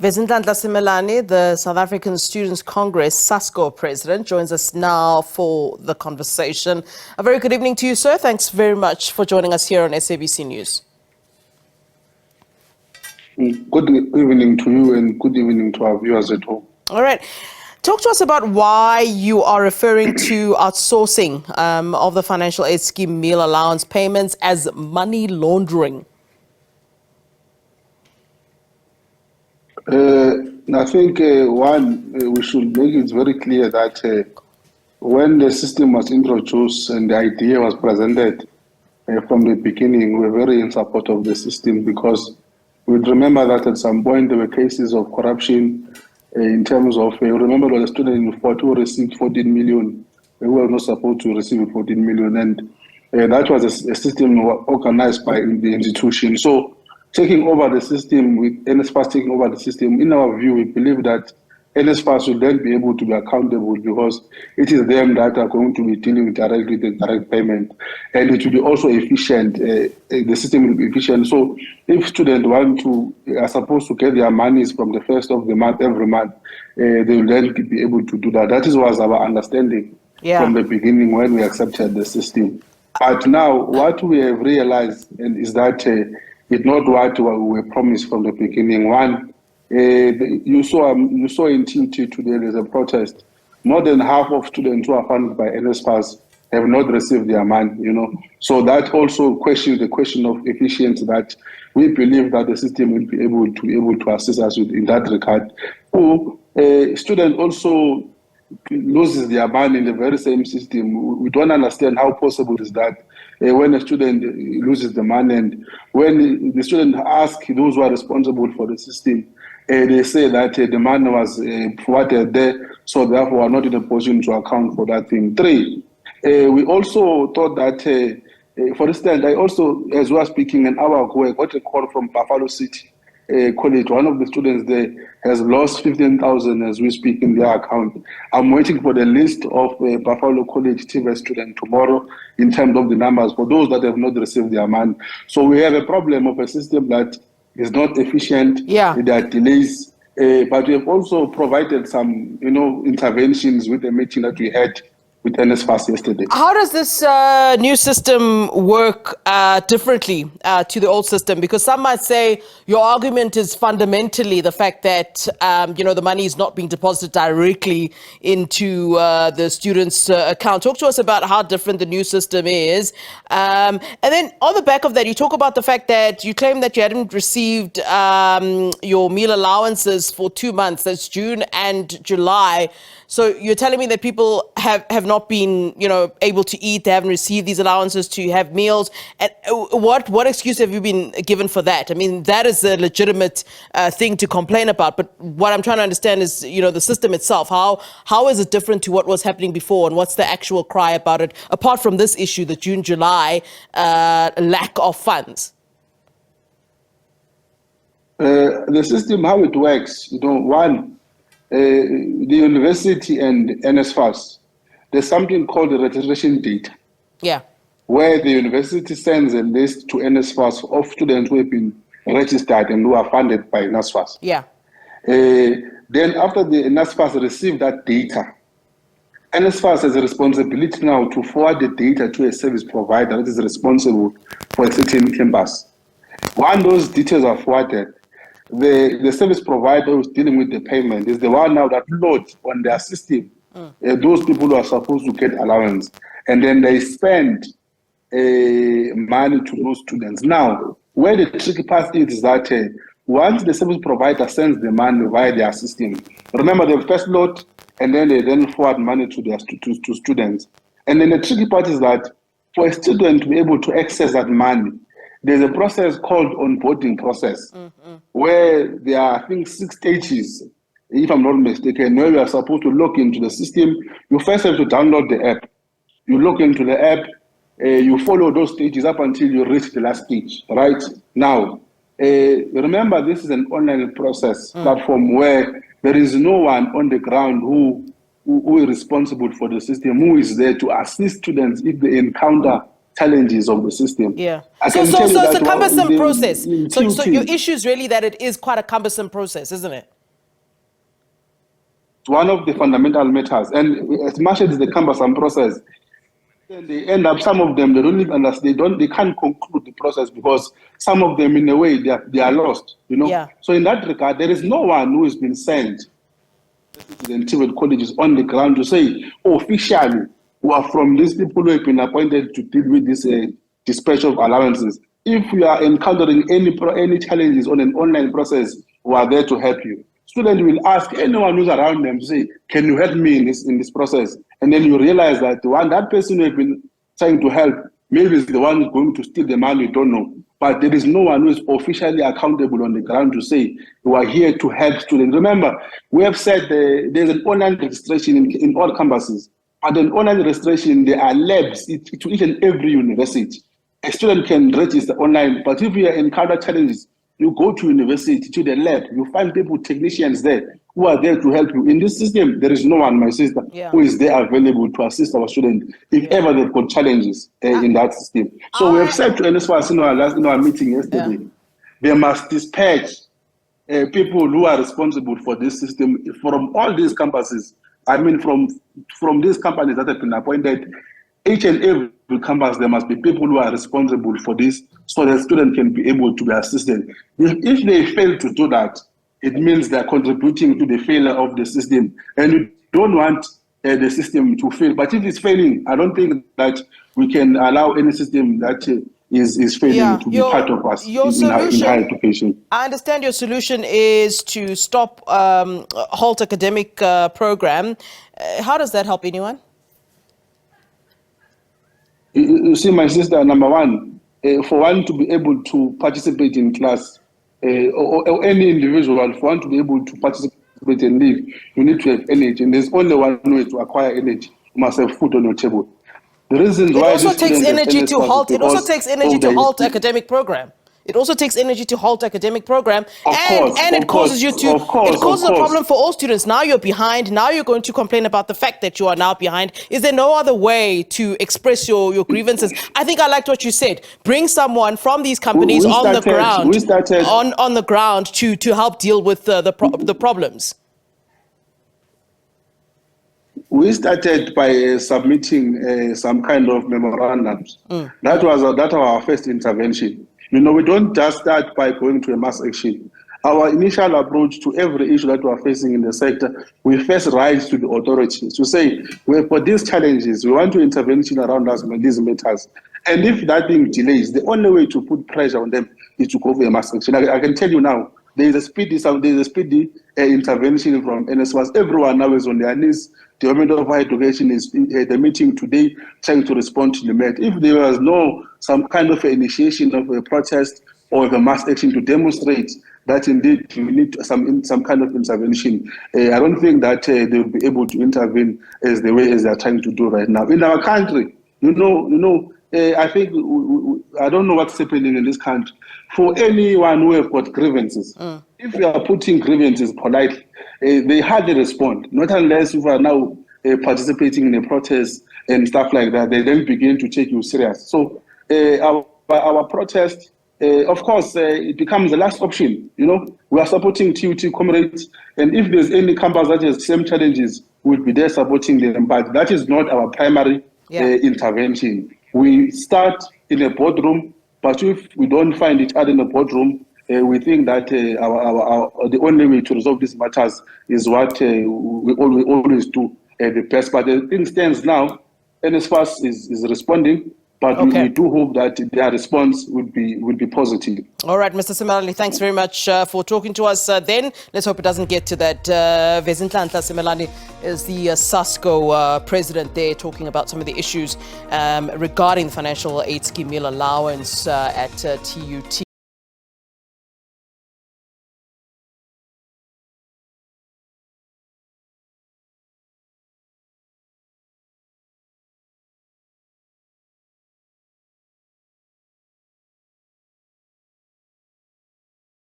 Vezinhlanhla Simelane, the South African Students' Congress SASCO president, joins us now for the conversation. A very good evening to you, sir. Thanks very much for joining us here on SABC News. Good evening to you and good evening to our viewers at home. All right. Talk to us about why you are referring to outsourcing of the financial aid scheme meal allowance payments as money laundering. I think, we should make it very clear that when the system was introduced and the idea was presented from the beginning, we were very in support of the system because we remember that at some point there were cases of corruption in terms of, remember the student in Fort who received 14 million, who were not supposed to receive 14 million, and that was a system organized by the institution. So, taking over the system, with NSFAS taking over the system, in our view, we believe that NSFAS will then be able to be accountable because it is them that are going to be dealing directly with the direct payment. And it will be also efficient. The system will be efficient. So if students are supposed to get their monies from the first of the month, every month, they will then be able to do that. That was our understanding from the beginning when we accepted the system. But now what we have realized is that it's not what we were promised from the beginning. One, you saw in TT today there's a protest. More than half of students who are funded by NSFAS have not received their money, So that also questions the question of efficiency that we believe that the system will be able to assist us with in that regard. Student also loses their money in the very same system. We don't understand how possible is that when a student loses the money and when the student asks those who are responsible for the system, they say that the money was forwarded there, so therefore are not in a position to account for that thing. Three, we also thought that, for instance, I also, as we were speaking an hour ago, I got a call from Buffalo City College. One of the students there has lost 15,000 as we speak in their account. I'm waiting for the list of Buffalo College TVET students tomorrow in terms of the numbers for those that have not received their money. So we have a problem of a system that is not efficient. There are delays, but we have also provided some, interventions with the meeting that we had with NSFAS yesterday. How does this new system work differently to the old system? Because some might say your argument is fundamentally the fact that, the money is not being deposited directly into the student's account. Talk to us about how different the new system is. And then on the back of that, you talk about the fact that you claim that you hadn't received your meal allowances for 2 months. That's June and July. So you're telling me that people have not been, able to eat, they haven't received these allowances to have meals. And what excuse have you been given for that? I mean, that is a legitimate thing to complain about. But what I'm trying to understand is, the system itself. How is it different to what was happening before? And what's the actual cry about it, apart from this issue, the June-July lack of funds? The system, how it works, the university and NSFAS, there's something called the registration data. Where the university sends a list to NSFAS of students who have been registered and who are funded by NSFAS. Then after the NSFAS receive that data, NSFAS has a responsibility now to forward the data to a service provider that is responsible for a certain campus. When those details are forwarded, the service provider who's dealing with the payment is the one now that loads on their system those people who are supposed to get allowance, and then they spend money to those students. Now, where the tricky part is that once the service provider sends the money via their system, remember they first load and then they forward money to their to students. And then the tricky part is that for a student to be able to access that money, there's a process called onboarding process, where there are, I think, 6 stages, if I'm not mistaken, where you are supposed to log into the system. You first have to download the app. You log into the app, you follow those stages up until you reach the last stage, right? Now, remember, this is an online process platform where there is no one on the ground who is responsible for the system, who is there to assist students if they encounter challenges of the system. Yeah. I So can tell you it's that a cumbersome process. in So your QT, issue is really that it is quite a cumbersome process, isn't it? one of the fundamental matters, and as much as the cumbersome process, then they end up, some of them, they don't even understand, they can't conclude the process because some of them, in a way, they are lost, you know. Yeah. So in that regard, there is no one who has been sent to the TVET colleges on the ground to say, officially, who are from these people who have been appointed to deal with this dispatch of allowances. If you are encountering any challenges on an online process, who are there to help you. Student will ask anyone who's around them to say, can you help me in this process? And then you realize that that person who has been trying to help, maybe is the one who's going to steal the money, you don't know. But there is no one who is officially accountable on the ground to say, we are here to help students. Remember, we have said there's an online registration in all campuses. But an online registration, there are labs to each and every university. A student can register online, but if you encounter challenges, you go to university, to the lab, you find people, technicians there, who are there to help you. In this system, there is no one, my sister, who is there available to assist our students if ever they've got challenges in that system. So we have said to NSFAS in our meeting yesterday, they must dispatch people who are responsible for this system from all these campuses. I mean, from these companies that have been appointed, each and every campus, there must be people who are responsible for this so that students can be able to be assisted. If they fail to do that, it means they're contributing to the failure of the system. And we don't want the system to fail. But if it's failing, I don't think that we can allow any system that is failing to be part of us in higher education. I understand your solution is to stop halt academic program. How does that help anyone? You see, my sister, number one, for one to be able to participate in class, or any individual, for one to be able to participate and live, you need to have energy. And there's only one way to acquire energy. You must have food on your table. The reason why it also takes energy to halt. It also takes energy to halt academic program. It also takes energy to halt academic program, and it causes you to. It causes a problem for all students. Now you're behind. Now you're going to complain about the fact that you are now behind. Is there no other way to express your grievances? I think I liked what you said. Bring someone from these companies on the ground to help deal with the problems. We started by submitting some kind of memorandums. That was our first intervention. You know, we don't just start by going to a mass action. Our initial approach to every issue that we are facing in the sector, we first write to the authorities to say, we've got these challenges, we want to intervention around us on these matters. And if that thing delays, the only way to put pressure on them is to go for a mass action. I can tell you now, there is a speedy intervention from NSFAS. Everyone now is on their knees. The Government of Higher Education is at the meeting today trying to respond to the matter. If there was some kind of initiation of a protest or of a mass action to demonstrate that indeed we need some kind of intervention, I don't think that they will be able to intervene as they are trying to do right now. In our country, I think, I don't know what's happening in this country. For anyone who have got grievances, if you are putting grievances politely, they hardly respond. Not unless you are now participating in a protest and stuff like that, they then begin to take you serious. So our protest, of course, it becomes the last option. You know, we are supporting TUT comrades, and if there's any campus that has same challenges, we'll be there supporting them. But that is not our primary intervention. We start in a boardroom, but if we don't find each other in a boardroom, we think that the only way to resolve these matters is what we always do the best. But the thing stands now, NSFAS is responding, but we do hope that their response would be positive. All right, Mr. Simelane, thanks very much for talking to us. Then let's hope it doesn't get to that. Vezinhlanhla Simelane is the SASCO president there, talking about some of the issues regarding the financial aid scheme meal allowance at TUT.